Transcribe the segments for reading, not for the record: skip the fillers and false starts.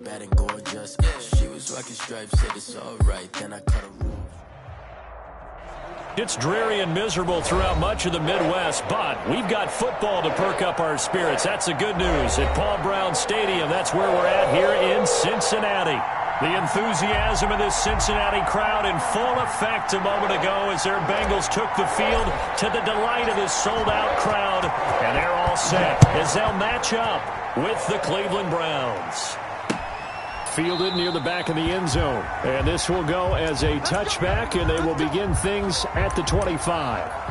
bad and gorgeous. She was rocking stripes, said it's alright, then I cut her roof. It's dreary and miserable throughout much of the Midwest, but we've got football to perk up our spirits. That's the good news. At Paul Brown Stadium, that's where we're at here in Cincinnati. The enthusiasm of this Cincinnati crowd in full effect a moment ago as their Bengals took the field to the delight of this sold-out crowd. And they're all set as they'll match up with the Cleveland Browns. Fielded near the back of the end zone. And this will go as a touchback, and they will begin things at the 25.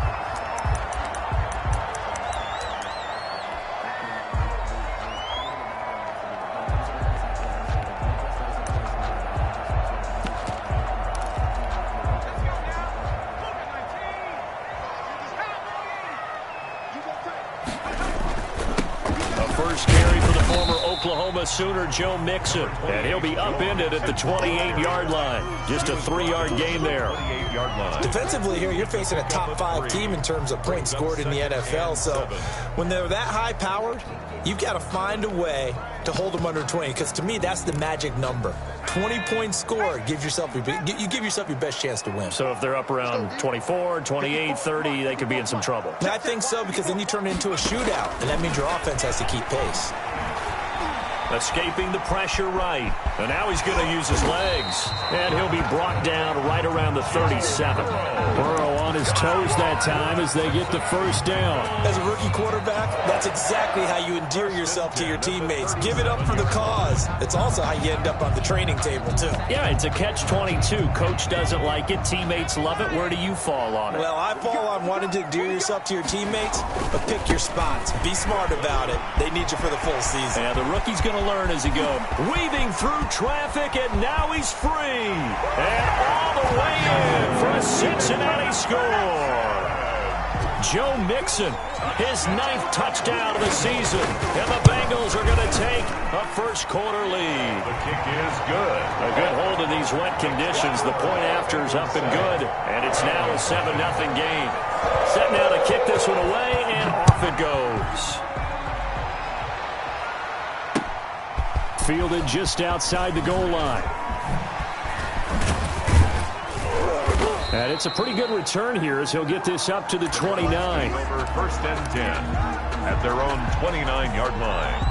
Oklahoma Sooner Joe Mixon, and he'll be upended at the 28-yard line. Just a 3-yard gain there. Defensively here, you're facing a top-5 team in terms of points scored in the NFL, so when they're that high-powered, you've got to find a way to hold them under 20, because to me, that's the magic number. 20 points scored, you give yourself your best chance to win. So if they're up around 24, 28, 30, they could be in some trouble. I think so, because then you turn it into a shootout, and that means your offense has to keep pace. Escaping the pressure right. And now he's going to use his legs. And he'll be brought down right around the 37. Burrow on his toes that time as they get the first down. As a rookie quarterback, that's exactly how you endear yourself to your teammates. Give it up for the cause. It's also how you end up on the training table, too. Yeah, it's a catch-22. Coach doesn't like it. Teammates love it. Where do you fall on it? Well, I fall on wanting to endear yourself to your teammates, but pick your spots. Be smart about it. They need you for the full season. Yeah, the rookie's going to learn as he goes. Weaving through traffic, and now he's free. And all the way in for a Cincinnati score. Joe Mixon, his 9th touchdown of the season. And the Bengals are going to take a first-quarter lead. The kick is good. A good hold in these wet conditions. The point after is up and good. And it's now a 7-0 game. Set now to kick this one away, and off it goes. Fielded just outside the goal line. And it's a pretty good return here as he'll get this up to the 29. Over 1st and 10 at their own 29-yard line.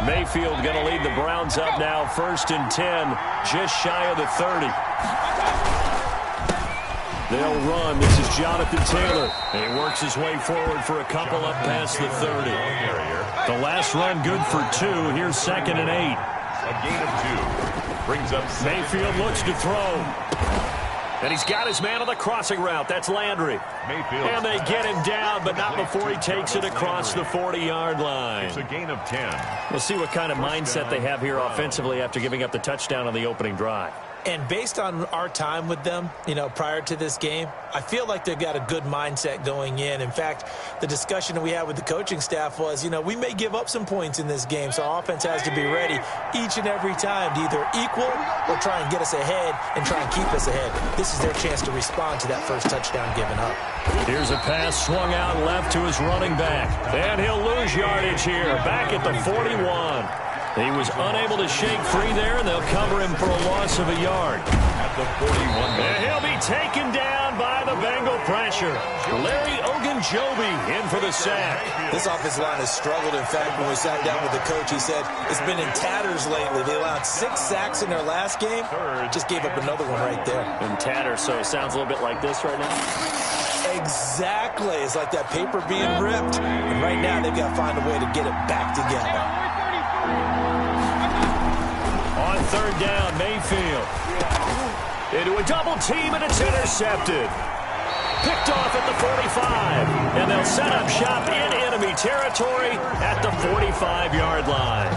Mayfield going to lead the Browns up now, 1st and 10, just shy of the 30. They'll run. This is Jonathan Taylor. And he works his way forward for a couple up past the 30. The last run good for 2. Here's 2nd and 8. A gain of 2. Brings up Mayfield looks to throw. And he's got his man on the crossing route. That's Landry. Mayfield. And they get him down, but not before he takes it across the 40-yard line. It's a gain of 10. We'll see what kind of mindset they have here offensively after giving up the touchdown on the opening drive. And based on our time with them, prior to this game, I feel like they've got a good mindset going in. In fact, the discussion that we had with the coaching staff was, we may give up some points in this game, so our offense has to be ready each and every time to either equal or try and get us ahead and try and keep us ahead. This is their chance to respond to that first touchdown given up. Here's a pass swung out left to his running back. And he'll lose yardage here, back at the 41. He was unable to shake free there, and they'll cover him for a loss of a yard. At the 41. And he'll be taken down by the Bengal pressure. Larry Ogunjobi in for the sack. This offensive line has struggled. In fact, when we sat down with the coach, he said it's been in tatters lately. They allowed 6 sacks in their last game. Just gave up another one right there. In tatters, so it sounds a little bit like this right now. Exactly. It's like that paper being ripped. And right now, they've got to find a way to get it back together. On 3rd down, Mayfield. Into a double team, and it's intercepted. picked off at the 45. And they'll set up shop in enemy territory at the 45-yard line.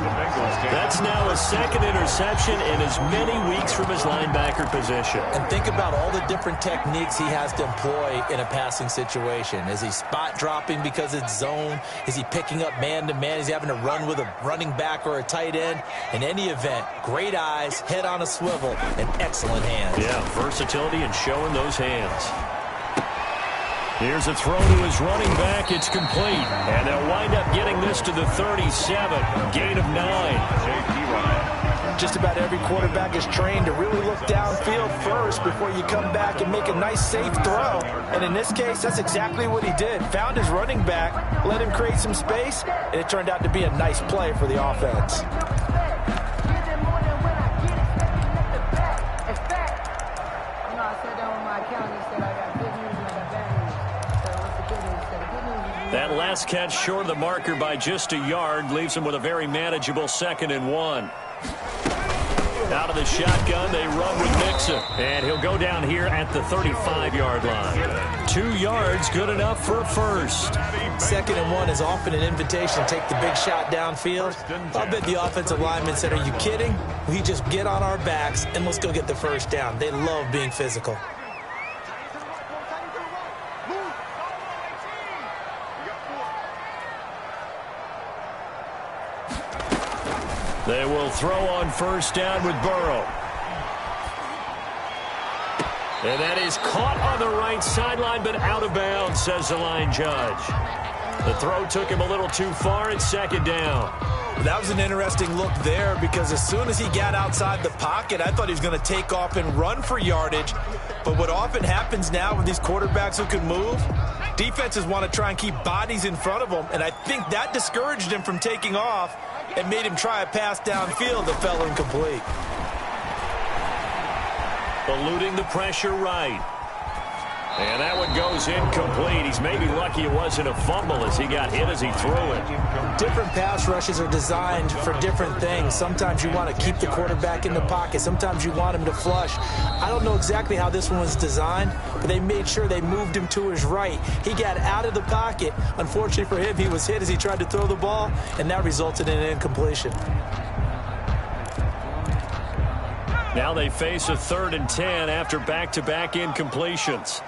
That's now a second interception in as many weeks from his linebacker position. And think about all the different techniques he has to employ in a passing situation. Is he spot dropping because it's zone? Is he picking up man-to-man? Is he having to run with a running back or a tight end? In any event, great eyes, head on a swivel, and excellent hands. Yeah, versatility and showing those hands. Here's a throw to his running back. It's complete. And they'll wind up getting this to the 37. Gain of 9. Just about every quarterback is trained to really look downfield first before you come back and make a nice, safe throw. And in this case, that's exactly what he did. Found his running back, let him create some space, and it turned out to be a nice play for the offense. That last catch short of the marker by just a yard leaves him with a very manageable 2nd and 1. Out of the shotgun, they run with Mixon. And he'll go down here at the 35-yard line. 2 yards, good enough for a first. 2nd and 1 is often an invitation to take the big shot downfield. I'll bet the offensive lineman said, are you kidding? We just get on our backs and let's go get the first down. They love being physical. They will throw on first down with Burrow. And that is caught on the right sideline, but out of bounds, says the line judge. The throw took him a little too far. It's 2nd down. That was an interesting look there because as soon as he got outside the pocket, I thought he was going to take off and run for yardage. But what often happens now with these quarterbacks who can move, defenses want to try and keep bodies in front of them, and I think that discouraged him from taking off and made him try a pass downfield that fell incomplete. Eluding the pressure right. And that one goes incomplete. He's maybe lucky it wasn't a fumble as he got hit as he threw it. Different pass rushes are designed for different things. Sometimes you want to keep the quarterback in the pocket. Sometimes you want him to flush. I don't know exactly how this one was designed, but they made sure they moved him to his right. He got out of the pocket. Unfortunately for him, he was hit as he tried to throw the ball, and that resulted in an incompletion. Now they face a 3rd and 10 after back-to-back incompletions.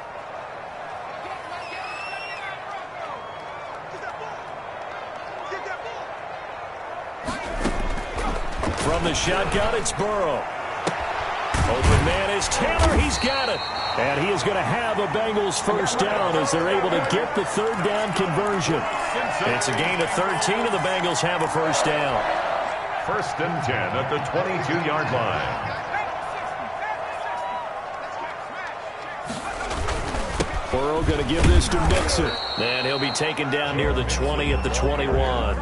From the shotgun, it's Burrow. Open man is Taylor. He's got it. And he is going to have a Bengals first down as they're able to get the 3rd down conversion. It's a gain of 13, and the Bengals have a first down. 1st and 10 at the 22-yard line. Burrow going to give this to Mixon. And he'll be taken down near the 20 at the 21.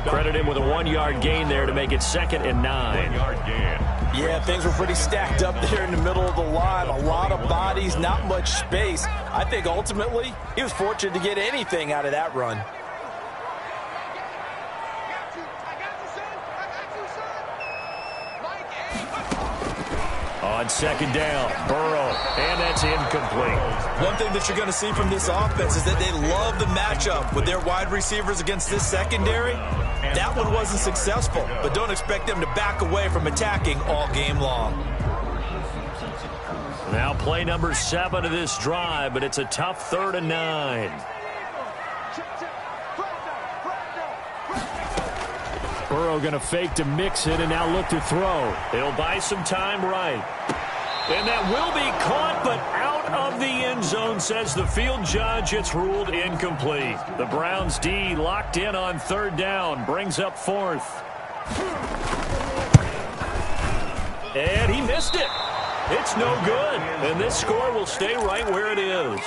Credit him with a 1-yard gain there to make it 2nd and 9. Yeah, things were pretty stacked up there in the middle of the line. A lot of bodies, not much space. I think ultimately he was fortunate to get anything out of that run. On 2nd down, Burrow, and that's incomplete. One thing that you're going to see from this offense is that they love the matchup with their wide receivers against this secondary. That one wasn't successful, but don't expect them to back away from attacking all game long. Now play number 7 of this drive, but it's a tough 3rd and 9. Burrow going to fake to Mixon and now look to throw. He'll buy some time right. And that will be caught, but out of the end zone, says the field judge. It's ruled incomplete. The Browns D locked in on 3rd down, brings up 4th. And he missed it. It's no good. And this score will stay right where it is.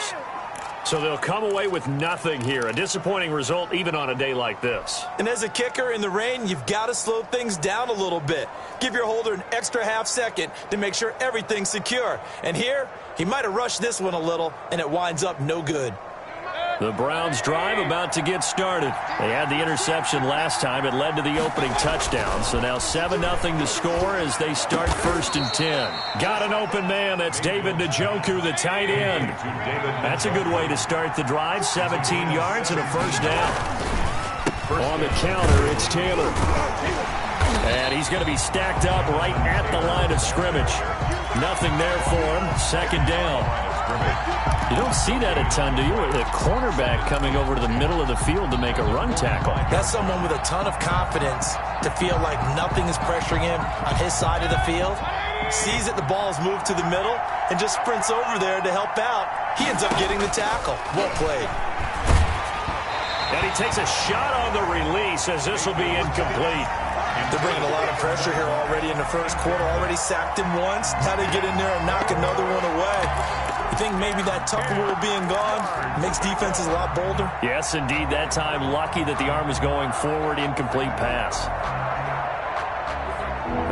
So they'll come away with nothing here. A disappointing result even on a day like this. And as a kicker in the rain, you've got to slow things down a little bit. Give your holder an extra half second to make sure everything's secure. And here, he might have rushed this one a little, and it winds up no good. The Browns drive about to get started. They had the interception last time. It led to the opening touchdown. So now 7-0 to score as they start 1st and 10. Got an open man. That's David Njoku, the tight end. That's a good way to start the drive. 17 yards and a first down. On the counter, it's Taylor. And he's going to be stacked up right at the line of scrimmage. Nothing there for him. 2nd down. You don't see that a ton, do you? The cornerback coming over to the middle of the field to make a run tackle. That's someone with a ton of confidence to feel like nothing is pressuring him on his side of the field. Sees that the ball is moved to the middle and just sprints over there to help out. He ends up getting the tackle. Well played. And he takes a shot on the release as this will be incomplete. They're bringing a lot of pressure here already in the first quarter. Already sacked him once. How to get in there and knock another one away. You think maybe that Tucker rule being gone makes defenses a lot bolder? Yes, indeed. That time, lucky that the arm is going forward. Incomplete pass.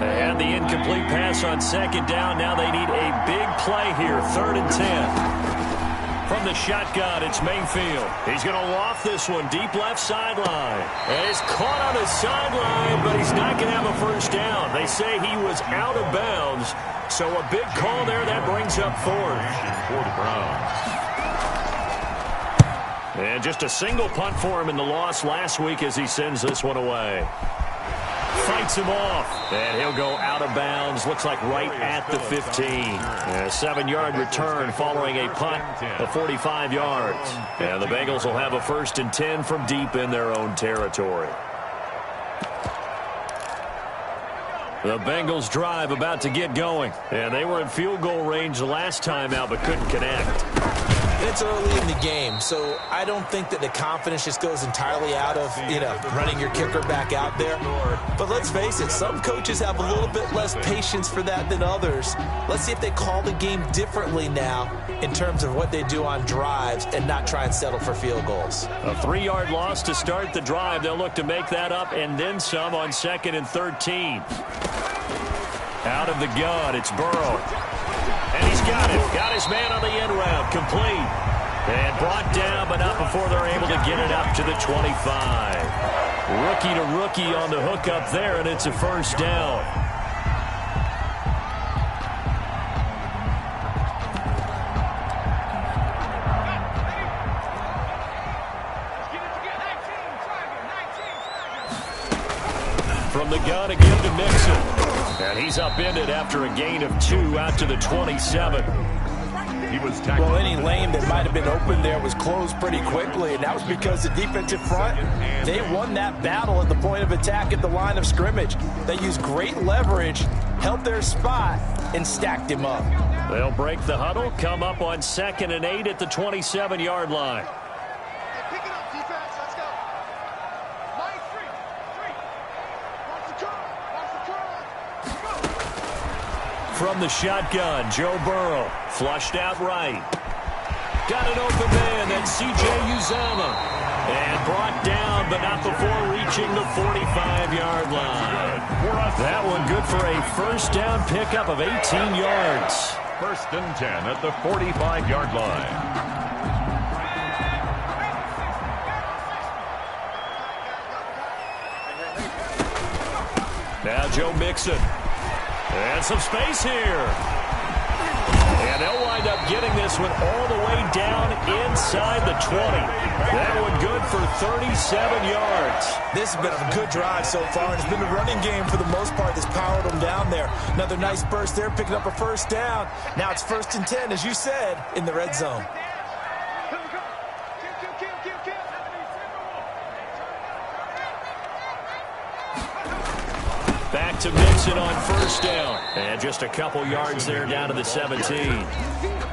And the incomplete pass on 2nd down. Now they need a big play here. 3rd and 10. From the shotgun, it's Mayfield. He's going to loft this one deep left sideline. And he's caught on the sideline, but he's not going to have a first down. They say he was out of bounds. So a big call there. That brings up 4th. For the Browns. And just a single punt for him in the loss last week as he sends this one away. Fights him off, and he'll go out of bounds. Looks like right at the 15. And a 7-yard return following a punt of 45 yards. And the Bengals will have a 1st and 10 from deep in their own territory. The Bengals drive about to get going. And they were in field goal range the last time out, but couldn't connect. It's early in the game, so I don't think that the confidence just goes entirely out of, running your kicker back out there. But let's face it, some coaches have a little bit less patience for that than others. Let's see if they call the game differently now in terms of what they do on drives and not try and settle for field goals. A 3-yard loss to start the drive. They'll look to make that up and then some on 2nd and 13. Out of the gun, it's Burrow. And he's got it. Got his man on the end route. Complete. And brought down, but not before they're able to get it up to the 25. Rookie to rookie on the hook up there, and it's a first down. From the gun again to Mixon. And he's upended after a gain of 2 out to the 27. He was tackled. Well, any lane that might have been open there was closed pretty quickly, and that was because the defensive front, they won that battle at the point of attack at the line of scrimmage. They used great leverage, held their spot, and stacked him up. They'll break the huddle, come up on 2nd and 8 at the 27-yard line. From the shotgun, Joe Burrow, flushed out right. Got an open man, that's C.J. Uzomah. And brought down, but not before reaching the 45-yard line. That one good for a first down pickup of 18 yards. 1st and 10 at the 45-yard line. Now Joe Mixon. And some space here. And they'll wind up getting this one all the way down inside the 20. That one good for 37 yards. This has been a good drive so far, and it's been the running game for the most part that's powered them down there. Another nice burst there, picking up a first down. Now it's 1st and 10, as you said, in the red zone. Back to Mixon on first down. And just a couple yards there down to the 17.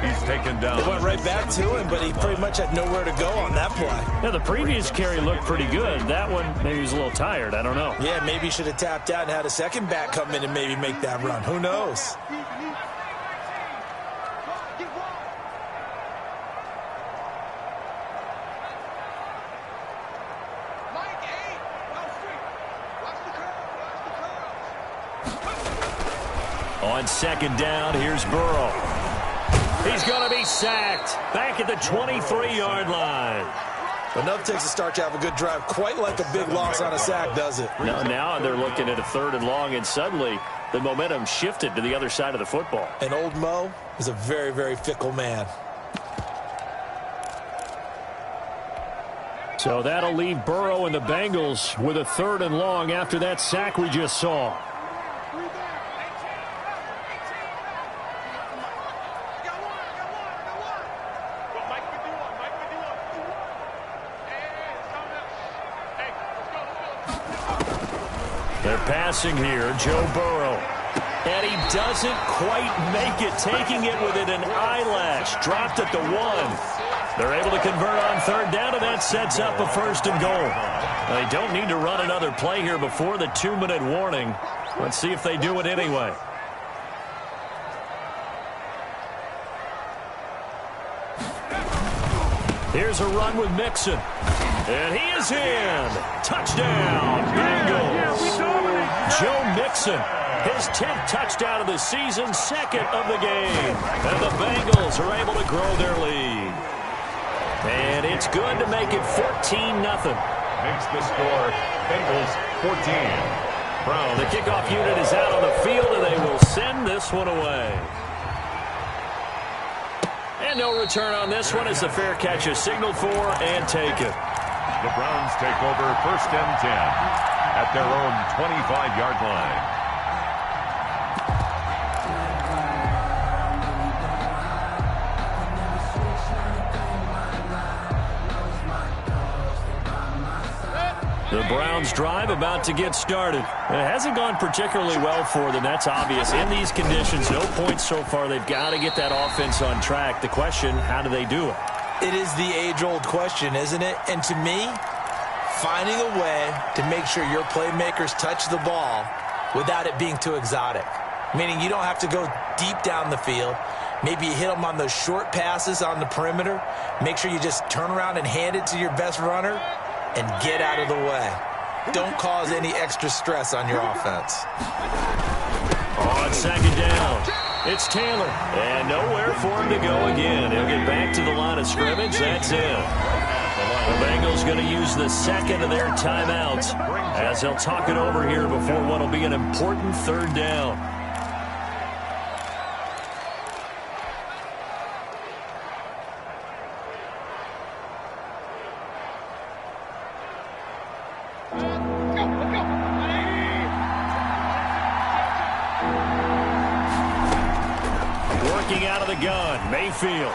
He's taken down. They went right back to him, but he pretty much had nowhere to go on that play. Yeah, the previous carry looked pretty good. That one, maybe he was a little tired. I don't know. Yeah, maybe he should have tapped out and had a second back come in and maybe make that run. Who knows? On 2nd down, here's Burrow. He's going to be sacked back at the 23-yard line. Enough takes a start to have a good drive. Quite like a big loss on a sack, does it? No, now they're looking at a 3rd and long, and suddenly the momentum shifted to the other side of the football. And old Mo is a very, very fickle man. So that'll leave Burrow and the Bengals with a 3rd and long after that sack we just saw. They're passing here, Joe Burrow. And he doesn't quite make it, taking it within an eyelash. Dropped at the 1. They're able to convert on 3rd down, and that sets up a 1st and goal. They don't need to run another play here before the 2-minute warning. Let's see if they do it anyway. Here's a run with Mixon. And he is in. Touchdown, Bengals. Joe Mixon, his 10th touchdown of the season, 2nd of the game. And the Bengals are able to grow their lead. And it's good to make it 14-0. Makes the score Bengals 14. Brown. The kickoff unit is out on the field, and they will send this one away. And no return on this one as the fair catch is signaled for and taken. The Browns take over 1st and 10 at their own 25-yard line. The Browns drive about to get started. It hasn't gone particularly well for them. That's obvious. In these conditions, no points so far. They've got to get that offense on track. The question, how do they do it? It is the age-old question, isn't it? And to me, finding a way to make sure your playmakers touch the ball without it being too exotic. Meaning you don't have to go deep down the field. Maybe you hit them on those short passes on the perimeter. Make sure you just turn around and hand it to your best runner and get out of the way. Don't cause any extra stress on your offense. On 2nd down, it's Taylor. And nowhere for him to go again. He'll get back to the line of scrimmage. That's it. The Bengals going to use the 2nd of their timeouts as they'll talk it over here before what will be an important 3rd down. Out of the gun, Mayfield.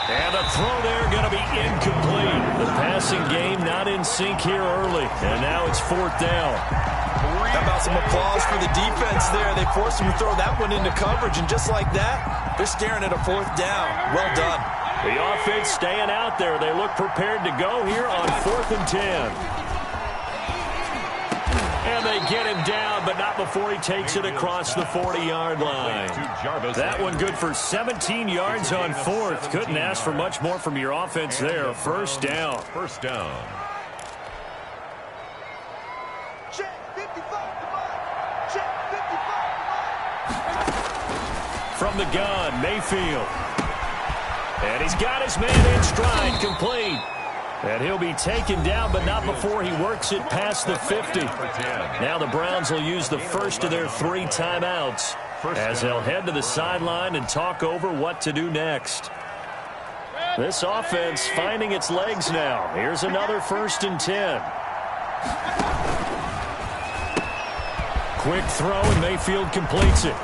And the throw there going to be incomplete. The passing game not in sync here early. And now it's 4th down. How about some applause for the defense there? They forced him to throw that one into coverage, and just like that, they're staring at a 4th down. Well done. The offense staying out there. They look prepared to go here on 4th and 10. And they get him down, but not before he takes it across the 40-yard line. That one good for 17 yards on 4th. Couldn't ask for much more from your offense there. 1st down. 1st down. From the gun, Mayfield. And he's got his man in stride, complete. And he'll be taken down, but not before he works it past the 50. Now the Browns will use the 1st of their 3 timeouts as they'll head to the sideline and talk over what to do next. This offense finding its legs now. Here's another 1st and 10. Quick throw, and Mayfield completes it.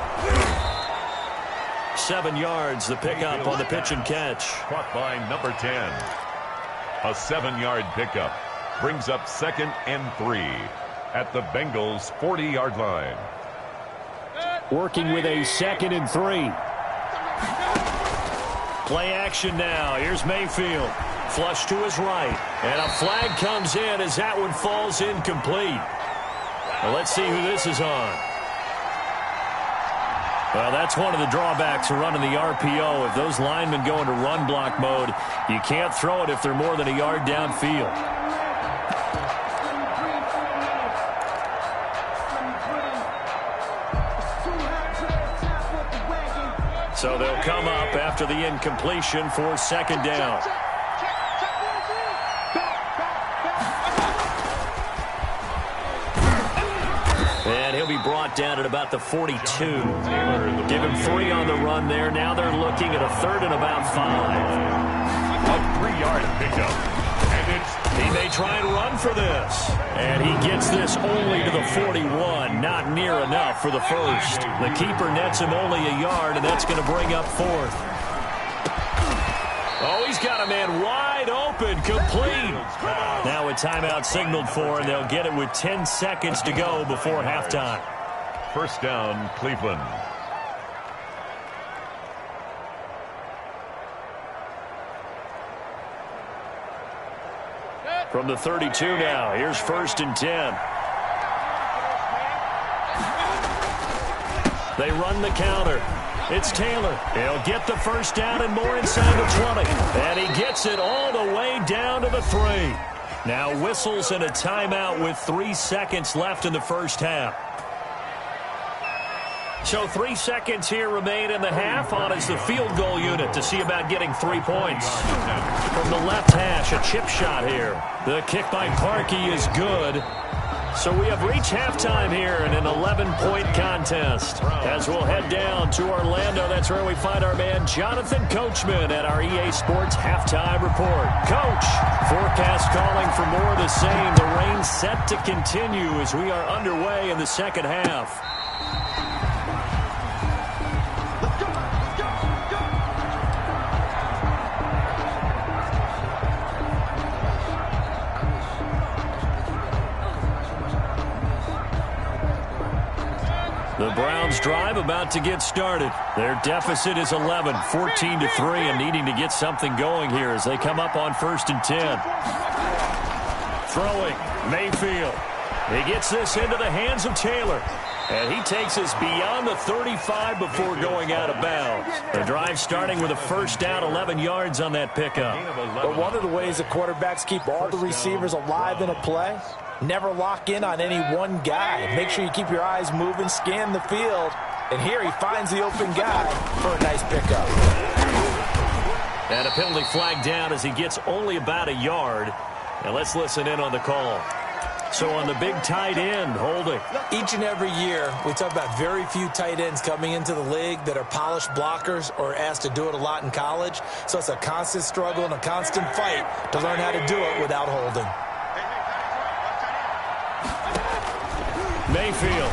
7 yards, the pickup on the pitch and catch. Caught by number 10. A 7-yard pickup brings up 2nd and 3 at the Bengals' 40-yard line. Working with a 2nd and 3. Play action now. Here's Mayfield. Flush to his right. And a flag comes in as that one falls incomplete. Well, let's see who this is on. Well, that's one of the drawbacks of running the RPO. If those linemen go into run block mode, you can't throw it if they're more than a yard downfield. So they'll come up after the incompletion for second down. And he'll be brought down at about the 42. Give him 3 on the run there. Now they're looking at a 3rd and about 5. A 3-yard pickup. He may try and run for this. And he gets this only to the 41. Not near enough for the first. The keeper nets him only a yard, and that's going to bring up 4th. Oh, he's got a man wide open, complete. Now a timeout signaled for, and they'll get it with 10 seconds to go before halftime. First down, Cleveland. From the 32 now, here's 1st and 10. They run the counter. It's Taylor. He'll get the first down and more inside the 20. And he gets it all the way down to the 3. Now whistles and a timeout with 3 seconds left in the first half. So 3 seconds here remain in the half. On is the field goal unit to see about getting 3 points. From the left hash, a chip shot here. The kick by Parkey is good. So we have reached halftime here in an 11-point contest. As we'll head down to Orlando, that's where we find our man Jonathan Coachman at our EA Sports Halftime Report. Coach, forecast calling for more of the same. The rain set to continue as we are underway in the second half. The Browns drive about to get started. Their deficit is 11, 14-3, and needing to get something going here as they come up on 1st and 10. Throwing, Mayfield. He gets this into the hands of Taylor. And he takes us beyond the 35 before going out of bounds. The drive starting with a first down, 11 yards on that pickup. But one of the ways the quarterbacks keep all the receivers alive in a play, never lock in on any one guy. Make sure you keep your eyes moving, scan the field. And here he finds the open guy for a nice pickup. And a penalty flag down as he gets only about a yard. And let's listen in on the call. So on the big tight end, holding. Each and every year, we talk about very few tight ends coming into the league that are polished blockers or asked to do it a lot in college. So it's a constant struggle and a constant fight to learn how to do it without holding. Mayfield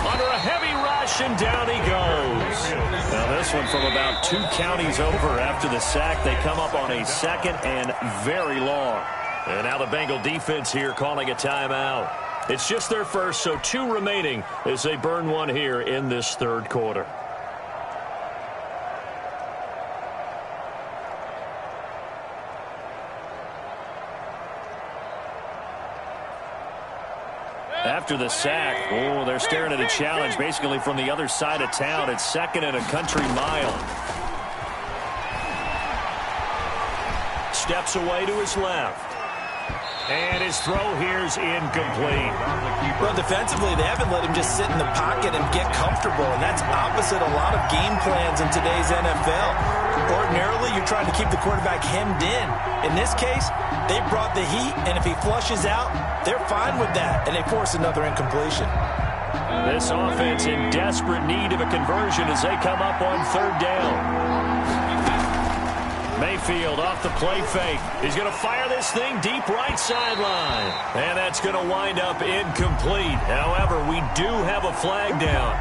under a heavy rush, and down he goes. Now this one from about 2 counties over after the sack. They come up on a 2nd and very long. And now the Bengal defense here calling a timeout. It's just their first, so 2 remaining as they burn one here in this 3rd quarter. After the sack, oh, they're staring at a challenge basically from the other side of town. It's 2nd and a country mile. Steps away to his left. And his throw here's incomplete. Well, defensively, they haven't let him just sit in the pocket and get comfortable, and that's opposite a lot of game plans in today's NFL. Ordinarily, you're trying to keep the quarterback hemmed in. In this case, they brought the heat, and if he flushes out, they're fine with that, and they force another incompletion. This offense in desperate need of a conversion as they come up on 3rd down. Mayfield off the play fake. He's going to fire this thing deep right sideline. And that's going to wind up incomplete. However, we do have a flag down.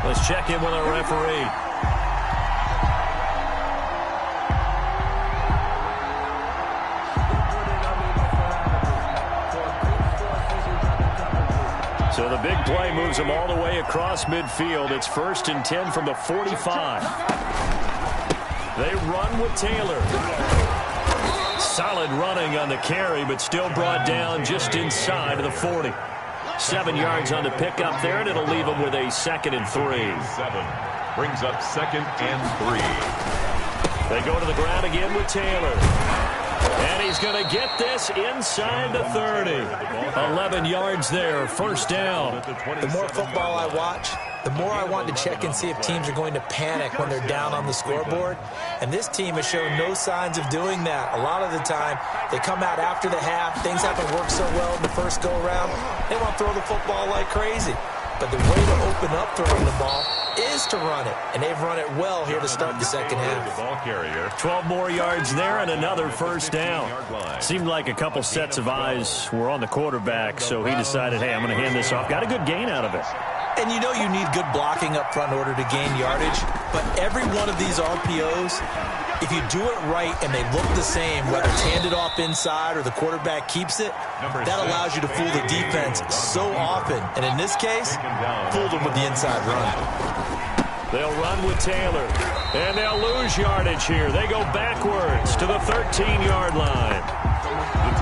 Let's check in with our referee. So the big play moves him all the way across midfield. It's 1st and 10 from the 45. They run with Taylor. Solid running on the carry, but still brought down just inside of the 40. 7 yards on the pickup there, and it'll leave him with a 2nd and 3. 7 brings up 2nd and 3. They go to the ground again with Taylor. And he's going to get this inside the 30. 11 yards there, first down. The more football I watch, the more I want to check and see if teams are going to panic when they're down on the scoreboard. And this team has shown no signs of doing that. A lot of the time, they come out after the half. Things haven't worked so well in the first go-around. They want to throw the football like crazy. But the way to open up throwing the ball is to run it. And they've run it well here to start the second half. 12 more yards there and another first down. Seemed like a couple sets of eyes were on the quarterback, so he decided, hey, I'm going to hand this off. Got a good gain out of it. And you know you need good blocking up front in order to gain yardage. But every one of these RPOs, if you do it right and they look the same, whether it's handed off inside or the quarterback keeps it, that allows you to fool the defense so often. And in this case, fooled them with the inside run. They'll run with Taylor, and they'll lose yardage here. They go backwards to the 13-yard line.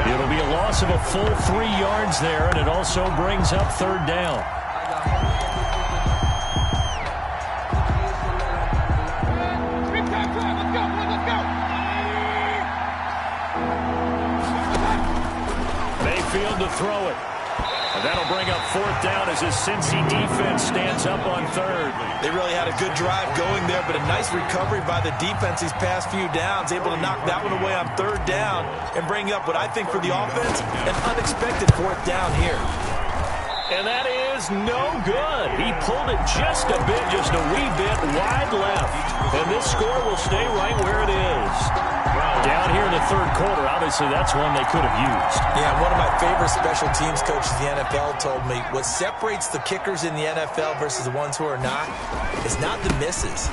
It'll be a loss of a full 3 yards there, and it also brings up third down. Mayfield to throw it. And that'll bring up fourth down as his Cincy defense stands up on third. They really had a good drive going there, but a nice recovery by the defense these past few downs, able to knock that one away on third down and bring up what I think for the offense, an unexpected fourth down here. And that is no good. He pulled it just a bit, just a wee bit wide left. And this score will stay right where it is. Down here in the third quarter, obviously that's one they could have used. Yeah, one of my favorite special teams coaches in the NFL told me what separates the kickers in the NFL versus the ones who are not is not the misses.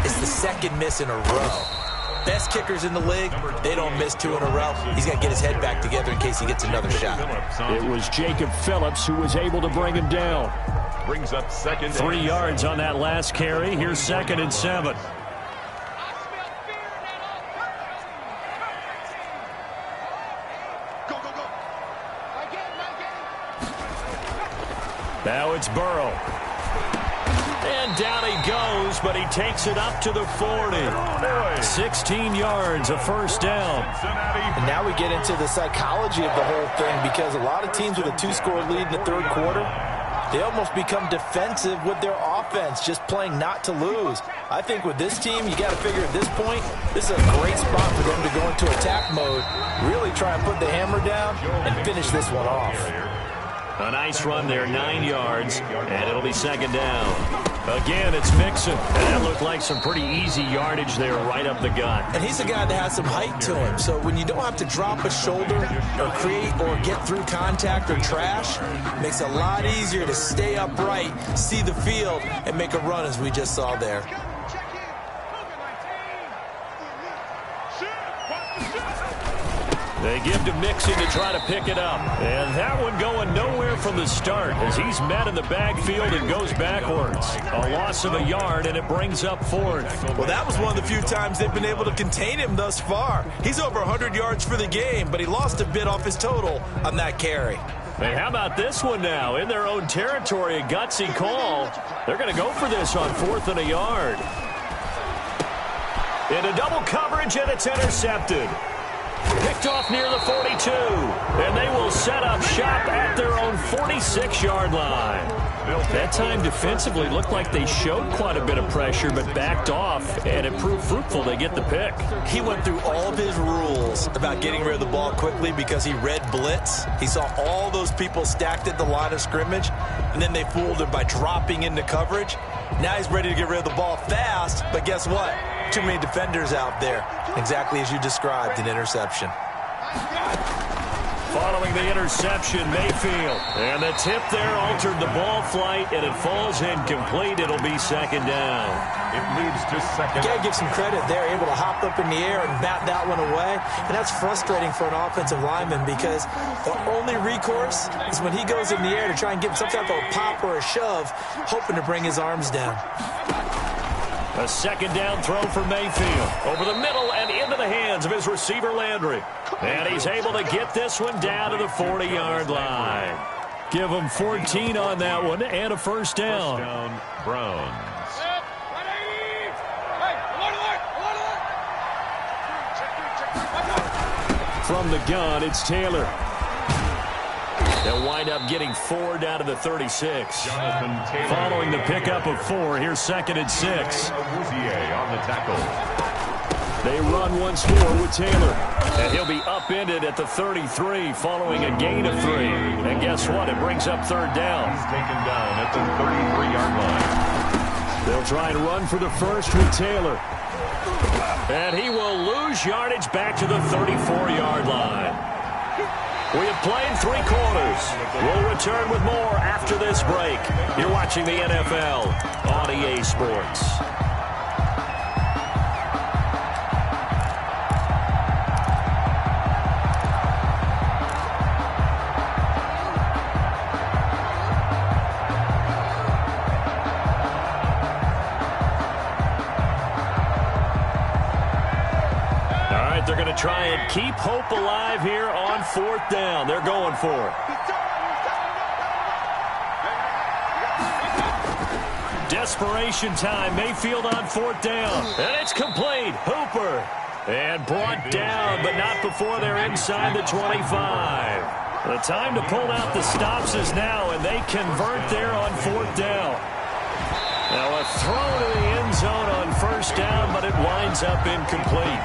It's the second miss in a row. Best kickers in the league, they don't miss 2 in a row. He's got to get his head back together in case he gets another shot. It was Jacob Phillips who was able to bring him down. Brings up second. 3 yards on that last carry. Here's 2nd and 7. Now it's Burrow. And down he goes, but he takes it up to the 40. 16 yards, a first down. And now we get into the psychology of the whole thing, because a lot of teams with a 2-score lead in the third quarter, they almost become defensive with their offense, just playing not to lose. I think with this team, you got to figure at this point, this is a great spot for them to go into attack mode, really try and put the hammer down and finish this one off. A nice run there, 9 yards, and it'll be second down. Again, it's Mixon, and that looked like some pretty easy yardage there right up the gut. And he's a guy that has some height to him, so when you don't have to drop a shoulder or create or get through contact or trash, it makes it a lot easier to stay upright, see the field, and make a run as we just saw there. They give to Mixon to try to pick it up. And that one going nowhere from the start as he's met in the backfield and goes backwards. A loss of a yard, and it brings up fourth. Well, that was one of the few times they've been able to contain him thus far. He's over 100 yards for the game, but he lost a bit off his total on that carry. Hey, how about this one now? In their own territory, a gutsy call. They're going to go for this on 4th and a yard. Into double coverage, and it's intercepted. Picked off near the 42, and they will set up shop at their own 46-yard line. That time defensively looked like they showed quite a bit of pressure, but backed off, and it proved fruitful. They get the pick. He went through all of his rules about getting rid of the ball quickly because he read blitz. He saw all those people stacked at the line of scrimmage, and then they fooled him by dropping into coverage. Now he's ready to get rid of the ball fast, but guess what? Too many defenders out there. Exactly as you described, an interception. Following the interception, Mayfield. And the tip there altered the ball flight, and it falls incomplete. It'll be second down. It moves to second. You got to give some credit there, able to hop up in the air and bat that one away. And that's frustrating for an offensive lineman because the only recourse is when he goes in the air to try and get some type of a pop or a shove, hoping to bring his arms down. A second down throw for Mayfield. Over the middle and into the hands of his receiver, Landry. And he's able to get this one down to the 40-yard line. Give him 14 on that one and a first down. First down, Browns. From the gun, it's Taylor. They'll wind up getting 4 down to the 36. Following the pickup of 4, here's 2nd and 6. On the tackle. They run once more with Taylor. And he'll be upended at the 33 following a gain of 3. And guess what? It brings up 3rd down. He's taken down at the 33-yard line. They'll try and run for the first with Taylor. And he will lose yardage back to the 34-yard line. We have played 3 quarters. We'll return with more after this break. You're watching the NFL on EA Sports. They're going to try and keep hope alive here on 4th down. They're going for it. Desperation time. Mayfield on 4th down. And it's complete. Hooper. And brought down, but not before they're inside the 25. The time to pull out the stops is now, and they convert there on 4th down. Now a throw to the end zone on 1st down, but it winds up incomplete.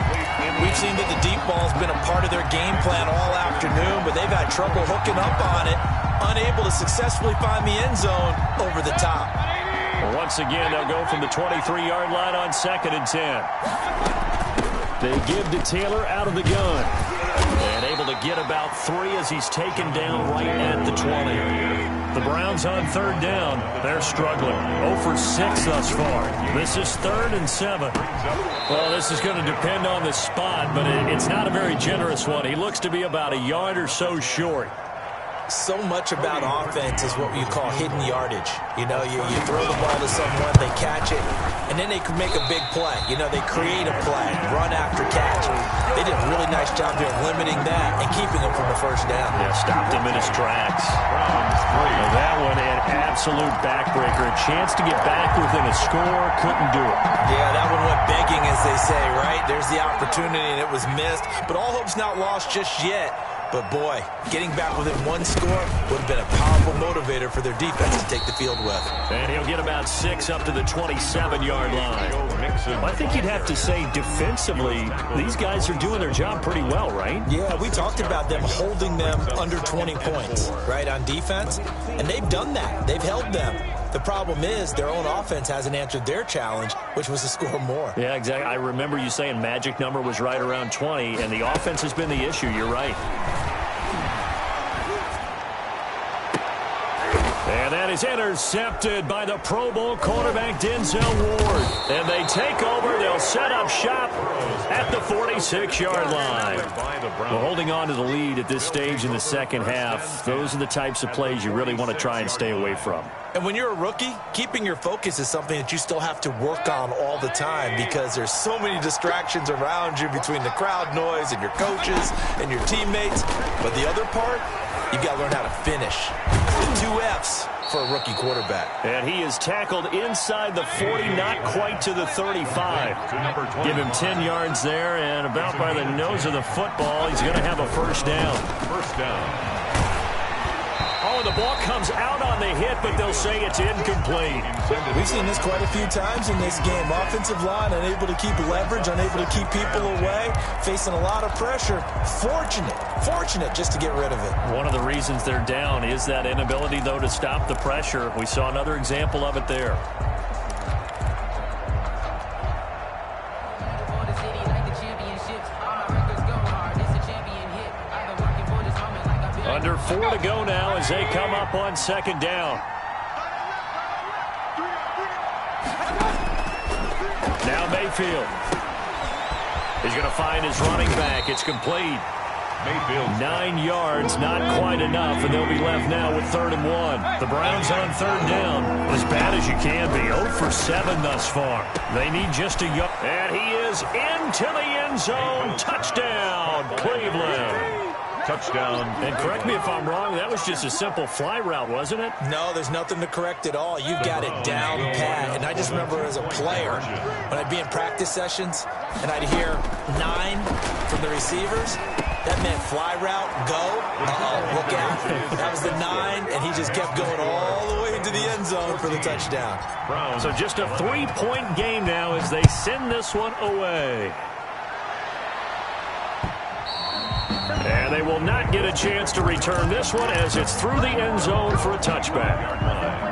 We've seen that the deep ball has been a part of their game plan all afternoon, but they've had trouble hooking up on it, unable to successfully find the end zone over the top. Well, once again, they'll go from the 23-yard line on 2nd and 10. They give to Taylor out of the gun. And able to get about 3 as he's taken down right at the 20. The Browns on 3rd down. They're struggling. 0 for 6 thus far. This is 3rd and 7. Well, this is going to depend on the spot, but it's not a very generous one. He looks to be about a yard or so short. So much about offense is what you call hidden yardage. You know, you throw the ball to someone, they catch it, and then they can make a big play. You know, they create a play, run after catch. They did a really nice job here of limiting that and keeping him from the 1st down. Yeah, stopped him in his tracks. And that one, an absolute backbreaker. A chance to get back within a score, couldn't do it. Yeah, that one went begging, as they say, right? There's the opportunity, and it was missed. But all hope's not lost just yet. But, boy, getting back within 1 score would have been a powerful motivator for their defense to take the field with. And he'll get about 6 up to the 27-yard line. Well, I think you'd have to say defensively, these guys are doing their job pretty well, right? Yeah, we talked about them holding them under 20 points, right, on defense. And they've done that. They've held them. The problem is their own offense hasn't answered their challenge, which was to score more. Yeah, exactly. I remember you saying magic number was right around 20, and the offense has been the issue. You're right. And that is intercepted by the Pro Bowl cornerback Denzel Ward. And they take over. They'll set up shop at the 46-yard line. Well, holding on to the lead at this stage in the 2nd half, those are the types of plays you really want to try and stay away from. And when you're a rookie, keeping your focus is something that you still have to work on all the time because there's so many distractions around you between the crowd noise and your coaches and your teammates. But the other part, you've got to learn how to finish. The 2 F's for a rookie quarterback. And he is tackled inside the 40, not quite to the 35. Give him 10 yards there, and about by the nose of the football, he's going to have a 1st down. 1st down. Oh, the ball comes out on the hit, but they'll say it's incomplete. We've seen this quite a few times in this game. Offensive line unable to keep leverage, unable to keep people away, facing a lot of pressure. Fortunate just to get rid of it. One of the reasons they're down is that inability, though, to stop the pressure. We saw another example of it there. Under 4 to go now as they come up on 2nd down. Now Mayfield. He's going to find his running back. It's complete. Mayfield. 9 yards, not quite enough, and they'll be left now with 3rd and 1. The Browns on 3rd down. As bad as you can be. 0 for 7 thus far. They need just a yard. And he is into the end zone. Touchdown, Cleveland. Touchdown. And correct me if I'm wrong, that was just a simple fly route, wasn't it? No, there's nothing to correct at all. You've got it down pat. And I just remember as a player, when I'd be in practice sessions and I'd hear 9 from the receivers, That meant fly route, go. Uh-oh, look out. That was the 9, and he just kept going all the way into the end zone for the touchdown. So just a 3-point game now as they send this one away. And they will not get a chance to return this one as it's through the end zone for a touchback.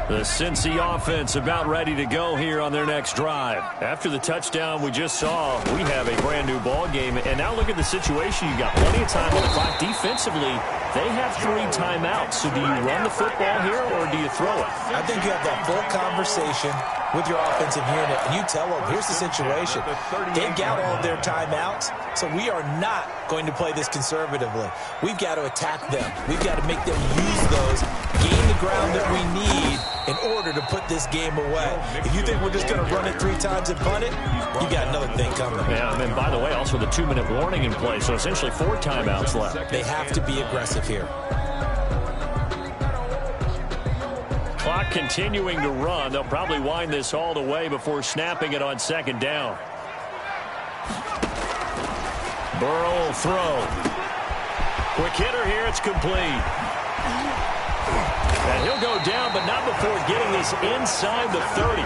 The Cincy offense about ready to go here on their next drive. After the touchdown we just saw, we have a brand new ball game. And now look at the situation. You got plenty of time on the clock. Defensively, they have 3 timeouts. So do you run the football here or do you throw it? I think you have that full conversation with your offensive unit, and you tell them, here's the situation. They've got all of their timeouts, so we are not going to play this conservatively. We've got to attack them. We've got to make them use those, gain the ground that we need in order to put this game away. If you think we're just going to run it 3 times and punt it, you got another thing coming. Yeah, and by the way, also the 2-minute warning in play, so essentially 4 timeouts left. They have to be aggressive here. Clock continuing to run. They'll probably wind this all the way before snapping it on 2nd down. Burrow will throw. Quick hitter here. It's complete. And he'll go down, but not before getting this inside the 30.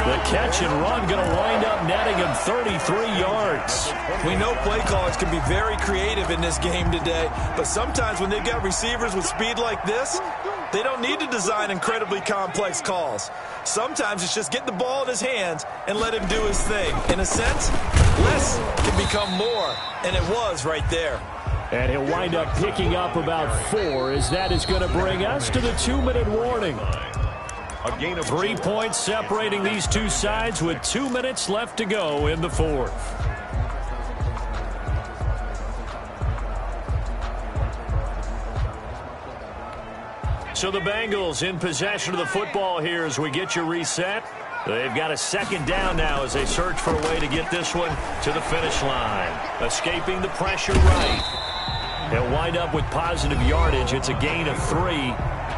The catch and run going to wind up netting him 33 yards. We know play callers can be very creative in this game today, but sometimes when they've got receivers with speed like this, they don't need to design incredibly complex calls. Sometimes it's just get the ball in his hands and let him do his thing. In a sense, less can become more, and it was right there. And he'll wind up picking up about 4 as that is going to bring us to the 2-minute warning. A gain of 3 points separating these two sides with 2 minutes left to go in the 4th. So the Bengals in possession of the football here as we get you reset. They've got a 2nd down now as they search for a way to get this one to the finish line. Escaping the pressure right. They'll wind up with positive yardage. It's a gain of 3,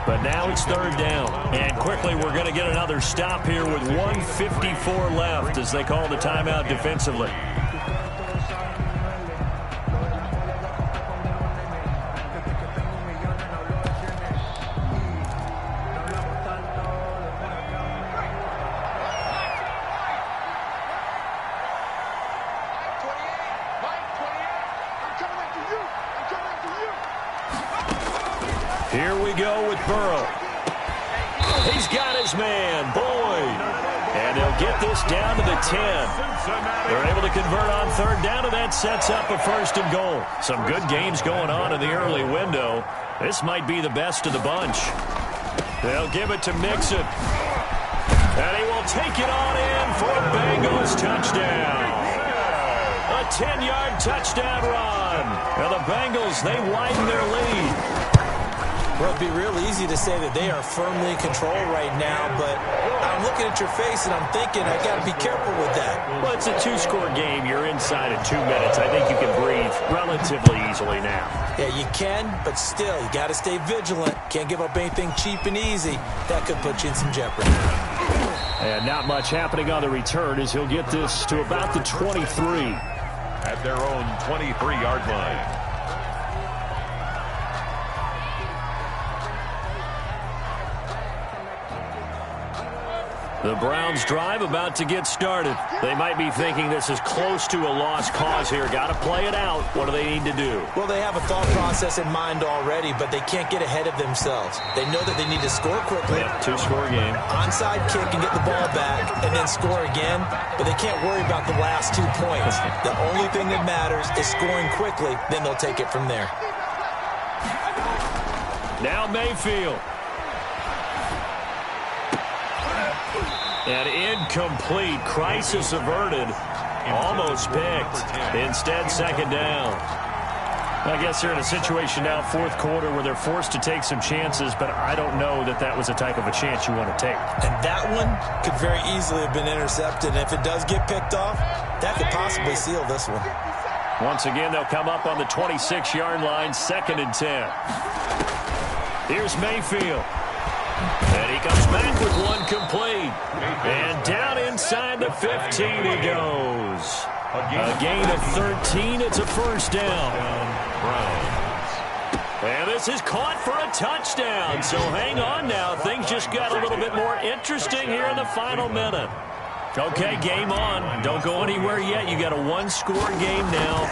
but now it's 3rd down. And quickly we're going to get another stop here with 1:54 left as they call the timeout defensively. Here we go with Burrow. He's got his man, Boyd. And they'll get this down to the 10. They're able to convert on 3rd down, and that sets up a 1st and goal. Some good games going on in the early window. This might be the best of the bunch. They'll give it to Mixon. And he will take it on in for a Bengals touchdown. A 10-yard touchdown run. Now the Bengals, they widen their lead. Well, it'd be real easy to say that they are firmly in control right now, but I'm looking at your face and I'm thinking I got to be careful with that. Well, it's a 2-score game. You're inside of 2 minutes. I think you can breathe relatively easily now. Yeah, you can, but still, you got to stay vigilant. Can't give up anything cheap and easy. That could put you in some jeopardy. And not much happening on the return as he'll get this to about the 23. At their own 23-yard line. The Browns drive about to get started. They might be thinking this is close to a lost cause here. Got to play it out. What do they need to do? Well, they have a thought process in mind already, but they can't get ahead of themselves. They know that they need to score quickly. Yep, 2-score game. Onside kick and get the ball back and then score again, but they can't worry about the last 2 points. The only thing that matters is scoring quickly, then they'll take it from there. Now Mayfield. And incomplete. Crisis averted. Almost picked. Instead, 2nd down. I guess they're in a situation now, 4th quarter, where they're forced to take some chances, but I don't know that that was the type of a chance you want to take. And that one could very easily have been intercepted. And if it does get picked off, that could possibly seal this one. Once again, they'll come up on the 26-yard line, 2nd and 10. Here's Mayfield. And he comes back with one complete. And down inside the 15 he goes. A gain of 13. It's a first down. And this is caught for a touchdown. So hang on now. Things just got a little bit more interesting here in the final minute. Okay, game on. Don't go anywhere yet. You got a one-score game now.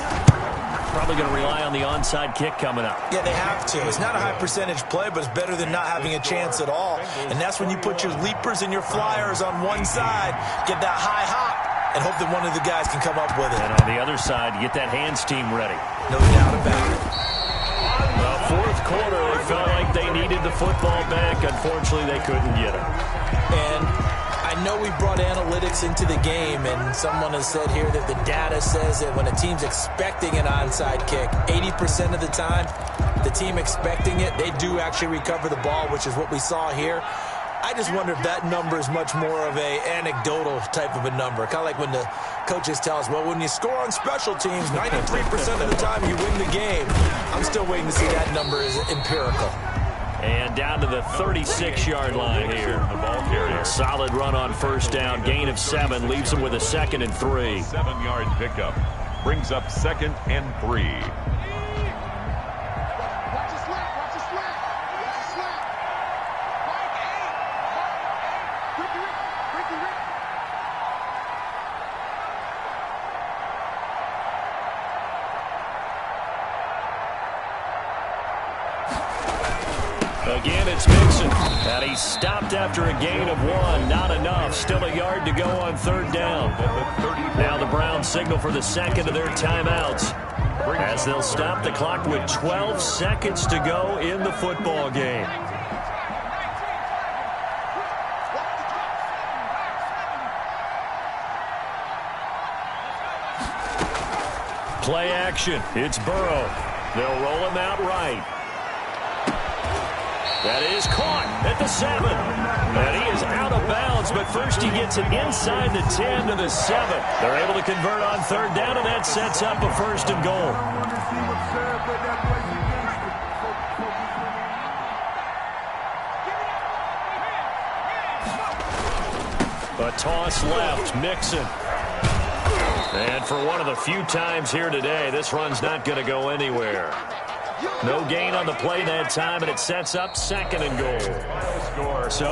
Probably going to rely on the onside kick coming up. Yeah, they have to. It's not a high-percentage play, but it's better than not having a chance at all. And that's when you put your leapers and your flyers on one side, get that high hop, and hope that one of the guys can come up with it. And on the other side, you get that hands team ready. No doubt about it. The fourth quarter, they felt like they needed the football back. Unfortunately, they couldn't get it. And I know we brought analytics into the game, and someone has said here that the data says that when a team's expecting an onside kick, 80% of the time, the team expecting it, they do actually recover the ball, which is what we saw here. I just wonder if that number is much more of a anecdotal type of a number. Kind of like when the coaches tell us, well, when you score on special teams, 93% of the time you win the game. I'm still waiting to see that number is empirical. And down to the 36-yard line here. The ball carrier. Solid run on first down. Gain of 7 leaves them with a 2nd and 3. 7-yard pickup brings up 2nd and 3. Again, it's Mixon. And he's stopped after a gain of 1. Not enough. Still a yard to go on 3rd down. Now the Browns signal for the second of their timeouts, as they'll stop the clock with 12 seconds to go in the football game. Play action. It's Burrow. They'll roll him out right. That is caught at the 7. And he is out of bounds, but first he gets it inside the 10 to the 7. They're able to convert on 3rd down, and that sets up a 1st and goal. A toss left, Mixon. And for one of the few times here today, this run's not going to go anywhere. No gain on the play that time, and it sets up 2nd and goal. So